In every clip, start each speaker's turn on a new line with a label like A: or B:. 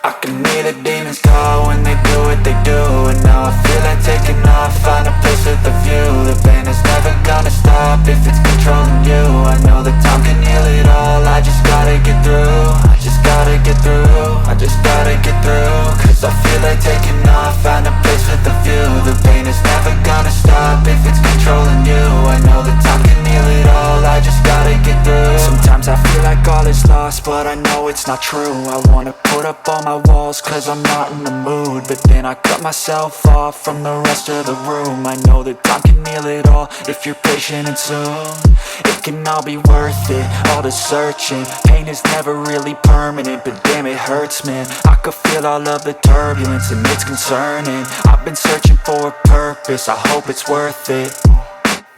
A: I can hear the demons call when they do what they do. And now I feel like taking off, find a place with a view. The pain is never gonna stop if it's controlling you. I know that time can heal it all, I just gotta get through. I just gotta get through, I just gotta get through. Cause I feel like taking off, find a place with a view. The pain is never gonna stop if it's controlling you. I know that time can heal it all, I just gotta get through. Sometimes I feel like all is lost, but I know it's not true. I wanna put up all my walls cause I'm not in the mood. But then I cut myself off from the rest of the room. I know that time can heal it all if you're patient and soon. It can all be worth it, all the searching. Pain is never really permanent, but damn it hurts, man. I could feel all of the turbulence and it's concerning. I've been searching for a purpose, I hope it's worth it.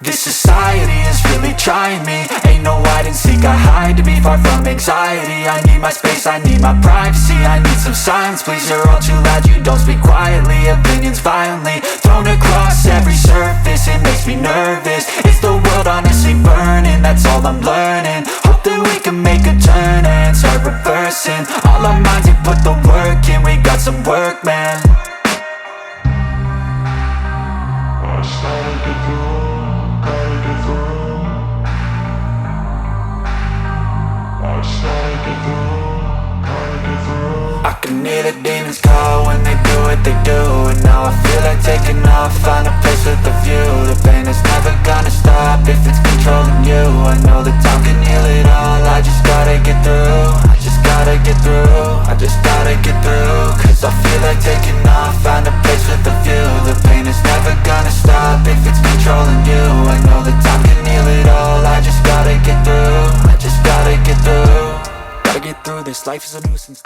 A: This society is really trying me. Ain't no hide and seek, I hide to be far from anxiety. I need my space, I need my privacy. I need some silence, please, you're all too loud. You don't speak quietly, opinions violently thrown across every surface. It makes me nervous, is the world honestly burning? That's all I'm learning. Hope that we can make a turn and start reversing all our minds and put the work in. We got some work, man. I can hear the demons call when they do what they do. And now I feel like taking off, find a place with a view. The pain is never gonna stop if it's controlling you. I know that time can heal it all, I just gotta get through. I just gotta get through, I just gotta get through. Cause I feel like taking off, find a place with a view. The pain is never gonna stop if it's controlling you. I know that time can heal it all, I just gotta get through. I just gotta get through. Gotta get through this, life is a nuisance.